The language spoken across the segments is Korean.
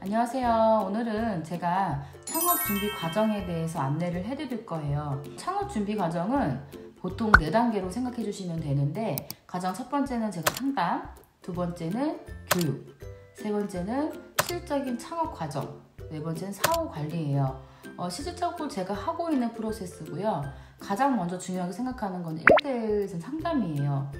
안녕하세요. 오늘은 제가 창업 준비 과정에 대해서 안내를 해드릴 거예요. 창업 준비 과정은 보통 4단계로 생각해 주시면 되는데, 가장 첫 번째는 제가 상담, 두 번째는 교육, 세 번째는 실질적인 창업 과정, 네 번째는 사후 관리예요. 실질적으로 제가 하고 있는 프로세스고요. 가장 먼저 중요하게 생각하는 건 1대1 상담이에요.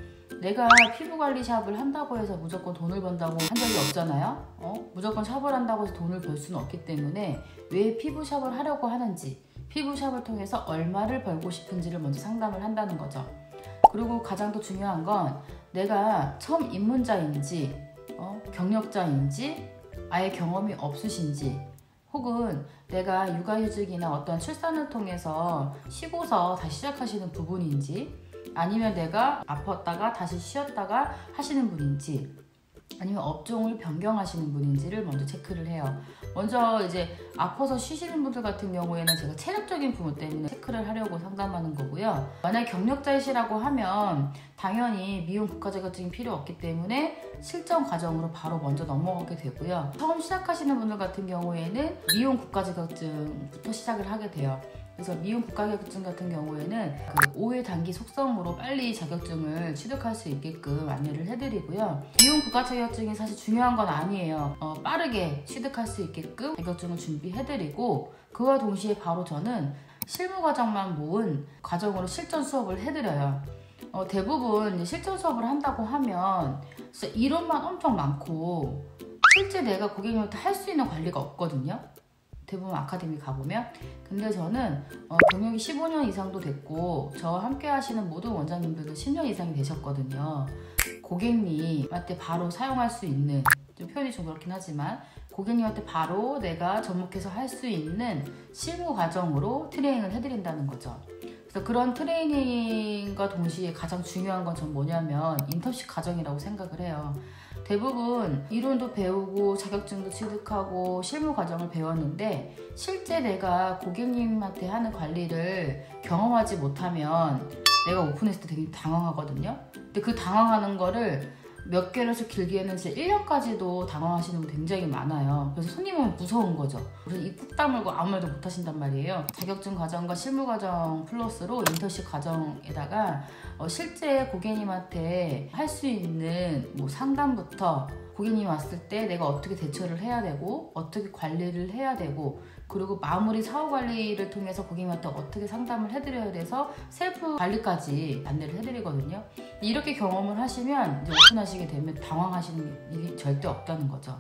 내가 피부관리 샵을 한다고 해서 무조건 돈을 번다고 한 적이 없잖아요. 무조건 샵을 한다고 해서 돈을 벌 수는 없기 때문에 왜 피부샵을 하려고 하는지, 피부샵을 통해서 얼마를 벌고 싶은지를 먼저 상담을 한다는 거죠. 그리고 가장 더 중요한 건 내가 처음 입문자인지 경력자인지 아예 경험이 없으신지, 혹은 내가 육아휴직이나 어떤 출산을 통해서 쉬고서 다시 시작하시는 부분인지, 아니면 내가 아팠다가 다시 쉬었다가 하시는 분인지, 아니면 업종을 변경하시는 분인지를 먼저 체크를 해요. 먼저 이제 아파서 쉬시는 분들 같은 경우에는 제가 체력적인 부분 때문에 체크를 하려고 상담하는 거고요. 만약에 경력자이시라고 하면 당연히 미용 국가 자격증이 필요 없기 때문에 실전 과정으로 바로 먼저 넘어가게 되고요. 처음 시작하시는 분들 같은 경우에는 미용 국가 자격증부터 시작을 하게 돼요. 그래서 미용 국가 자격증 같은 경우에는 그 5일 단기 속성으로 빨리 자격증을 취득할 수 있게끔 안내를 해드리고요. 미용 국가 자격증이 사실 중요한 건 아니에요. 빠르게 취득할 수 있게끔 자격증을 준비해드리고, 그와 동시에 바로 저는 실무 과정만 모은 과정으로 실전 수업을 해드려요. 대부분 실전 수업을 한다고 하면 진짜 이론만 엄청 많고 실제 내가 고객님한테 할 수 있는 관리가 없거든요. 대부분 아카데미 가보면. 근데 저는 경력이 15년 이상도 됐고, 저와 함께 하시는 모든 원장님들도 10년 이상이 되셨거든요. 고객님한테 바로 사용할 수 있는, 좀 표현이 좀 그렇긴 하지만 고객님한테 바로 내가 접목해서 할 수 있는 실무 과정으로 트레이닝을 해드린다는 거죠. 그래서 그런 트레이닝과 동시에 가장 중요한 건 전 뭐냐면 인턴십 과정이라고 생각을 해요. 대부분 이론도 배우고 자격증도 취득하고 실무 과정을 배웠는데 실제 내가 고객님한테 하는 관리를 경험하지 못하면 내가 오픈했을 때 되게 당황하거든요. 근데 그 당황하는 거를 몇 개월에서 길게는 진짜 1년까지도 당황하시는 분 굉장히 많아요. 그래서 손님은 무서운 거죠. 그래서 입 꾹 다물고 아무 말도 못 하신단 말이에요. 자격증 과정과 실무 과정 플러스로 인턴십 과정에다가 실제 고객님한테 할 수 있는 뭐 상담부터 고객님이 왔을 때 내가 어떻게 대처를 해야 되고 어떻게 관리를 해야 되고, 그리고 마무리 사후 관리를 통해서 고객님한테 어떻게 상담을 해드려야 돼서 셀프 관리까지 안내를 해드리거든요. 이렇게 경험을 하시면 이제 오픈하시게 되면 당황하시는 일이 절대 없다는 거죠.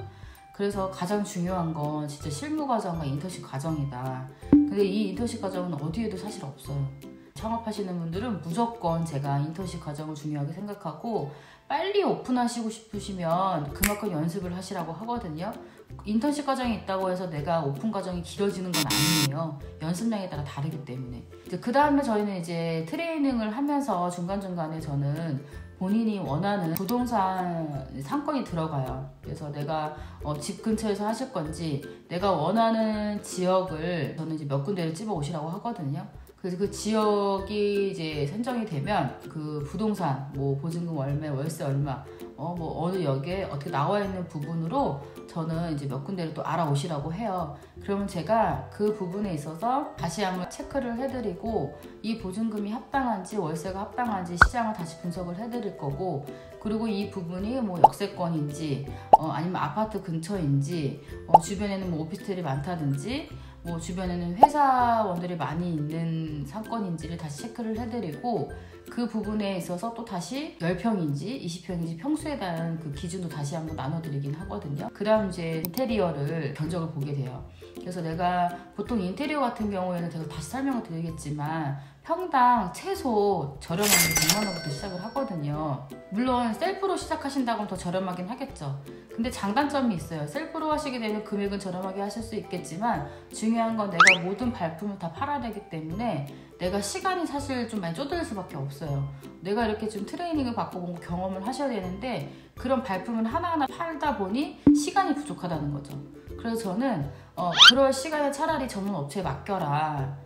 그래서 가장 중요한 건 진짜 실무 과정과 인턴십 과정이다. 근데 이 인턴십 과정은 어디에도 사실 없어요. 창업하시는 분들은 무조건 제가 인턴십 과정을 중요하게 생각하고, 빨리 오픈하시고 싶으시면 그만큼 연습을 하시라고 하거든요. 인턴십 과정이 있다고 해서 내가 오픈 과정이 길어지는 건 아니에요. 연습량에 따라 다르기 때문에. 그 다음에 저희는 이제 트레이닝을 하면서 중간중간에 저는 본인이 원하는 부동산 상권이 들어가요. 그래서 내가 집 근처에서 하실 건지, 내가 원하는 지역을 저는 이제 몇 군데를 집어 오시라고 하거든요. 그래서 그 지역이 이제 선정이 되면 그 부동산, 뭐 보증금 얼마, 월세 얼마, 뭐 어느 역에 어떻게 나와 있는 부분으로 저는 이제 몇 군데를 또 알아오시라고 해요. 그러면 제가 그 부분에 있어서 다시 한번 체크를 해드리고, 이 보증금이 합당한지 월세가 합당한지 시장을 다시 분석을 해드릴 거고, 그리고 이 부분이 뭐 역세권인지 아니면 아파트 근처인지, 주변에는 뭐 오피스텔이 많다든지, 뭐 주변에는 회사원들이 많이 있는 상권인지를 다시 체크를 해드리고, 그 부분에 있어서 또 다시 10평인지 20평인지 평수에 대한 그 기준도 다시 한번 나눠드리긴 하거든요. 그 다음 이제 인테리어를 견적을 보게 돼요. 그래서 내가 보통 인테리어 같은 경우에는 제가 다시 설명을 드리겠지만 평당 최소 저렴한 게 100만 원부터 시작을 하거든요. 물론 셀프로 시작하신다고 하면 더 저렴하긴 하겠죠. 근데 장단점이 있어요. 셀프로 하시게 되면 금액은 저렴하게 하실 수 있겠지만, 중요한 건 내가 모든 발품을 다 팔아야 되기 때문에 내가 시간이 사실 좀 많이 쪼들 수밖에 없어요. 내가 이렇게 좀 트레이닝을 받고 뭔가 경험을 하셔야 되는데 그런 발품을 하나하나 팔다 보니 시간이 부족하다는 거죠. 그래서 저는 그럴 시간에 차라리 전문 업체에 맡겨라.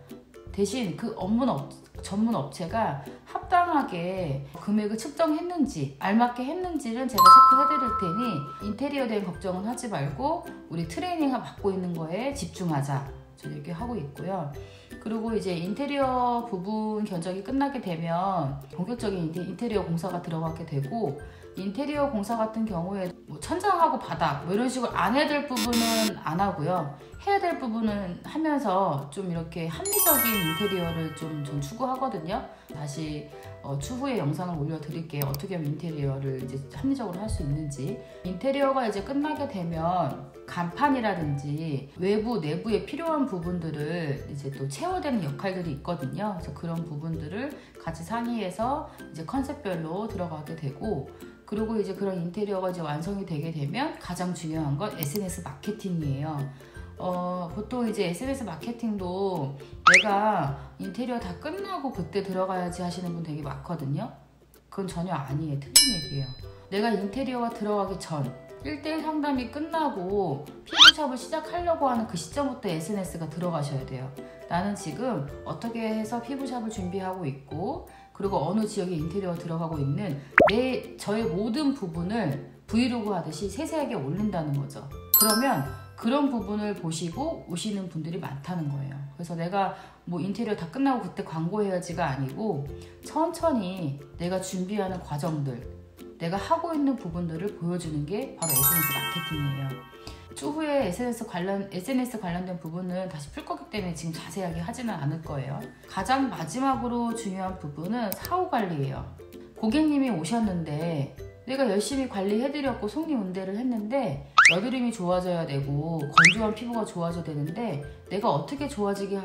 대신 그 업무는 전문 업체가 합당하게 금액을 측정했는지 알맞게 했는지를 제가 체크해드릴 테니 인테리어에 대한 걱정은 하지 말고 우리 트레이닝을 받고 있는 거에 집중하자, 저는 이렇게 하고 있고요. 그리고 이제 인테리어 부분 견적이 끝나게 되면 본격적인 인테리어 공사가 들어가게 되고, 인테리어 공사 같은 경우에 뭐 천장하고 바닥 뭐 이런 식으로 안 해야 될 부분은 안 하고요. 해야 될 부분은 하면서 좀 이렇게 합리적인 인테리어를 좀 추구하거든요. 다시 추후에 영상을 올려드릴게요. 어떻게 하면 인테리어를 이제 합리적으로 할 수 있는지. 인테리어가 이제 끝나게 되면 간판이라든지 외부, 내부에 필요한 부분들을 이제 또 채워되는 역할들이 있거든요. 그래서 그런 부분들을 같이 상의해서 이제 컨셉별로 들어가게 되고, 그리고 이제 그런 인테리어가 이제 완성이 되게 되면 가장 중요한 건 SNS 마케팅이에요. 보통 이제 SNS 마케팅도 내가 인테리어 다 끝나고 그때 들어가야지 하시는 분 되게 많거든요. 그건 전혀 아니에요. 틀린 얘기예요. 내가 인테리어가 들어가기 전 1대1 상담이 끝나고 피부샵을 시작하려고 하는 그 시점부터 SNS가 들어가셔야 돼요. 나는 지금 어떻게 해서 피부샵을 준비하고 있고, 그리고 어느 지역에 인테리어가 들어가고 있는 저의 모든 부분을 브이로그 하듯이 세세하게 올린다는 거죠. 그러면 그런 부분을 보시고 오시는 분들이 많다는 거예요. 그래서 내가 뭐 인테리어 다 끝나고 그때 광고해야지가 아니고 천천히 내가 준비하는 과정들, 내가 하고 있는 부분들을 보여주는 게 바로 SNS 마케팅이에요. 추후에 SNS 관련된 부분은 다시 풀 거기 때문에 지금 자세하게 하지는 않을 거예요. 가장 마지막으로 중요한 부분은 사후 관리예요. 고객님이 오셨는데 내가 열심히 관리해드렸고 손님 응대를 했는데 여드름이 좋아져야 되고 건조한 피부가 좋아져야 되는데 내가 어떻게 좋아지게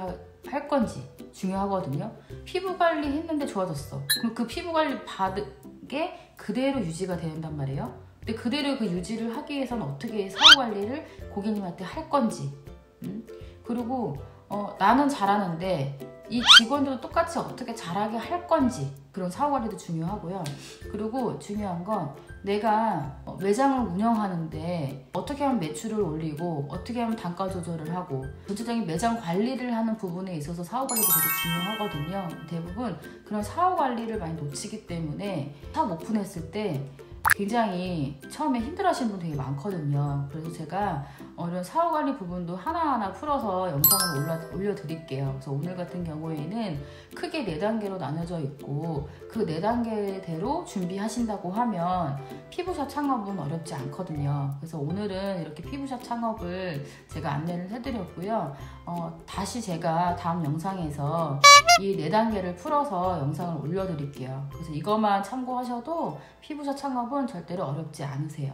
할 건지 중요하거든요. 피부 관리 했는데 좋아졌어. 그럼 그 피부 관리 받은 게 그대로 유지가 된단 말이에요. 근데 그대로 그 유지를 하기 위해서는 어떻게 사후 관리를 고객님한테 할 건지, 그리고 나는 잘하는데 이 직원들도 똑같이 어떻게 잘하게 할 건지, 그런 사후 관리도 중요하고요. 그리고 중요한 건 내가 매장을 운영하는데 어떻게 하면 매출을 올리고 어떻게 하면 단가 조절을 하고 전체적인 매장 관리를 하는 부분에 있어서 사후 관리도 되게 중요하거든요. 대부분 그런 사후 관리를 많이 놓치기 때문에 사업 오픈했을 때 굉장히 처음에 힘들어하시는 분 되게 많거든요. 그래서 제가 이런 사후 관리 부분도 하나하나 풀어서 영상을 올려드릴게요. 그래서 오늘 같은 경우에는 크게 4단계로 나눠져 있고 그 4단계대로 준비하신다고 하면 피부샵 창업은 어렵지 않거든요. 그래서 오늘은 이렇게 피부샵 창업을 제가 안내를 해드렸고요. 다시 제가 다음 영상에서 이 4단계를 풀어서 영상을 올려드릴게요. 그래서 이것만 참고하셔도 피부샵 창업은 절대로 어렵지 않으세요.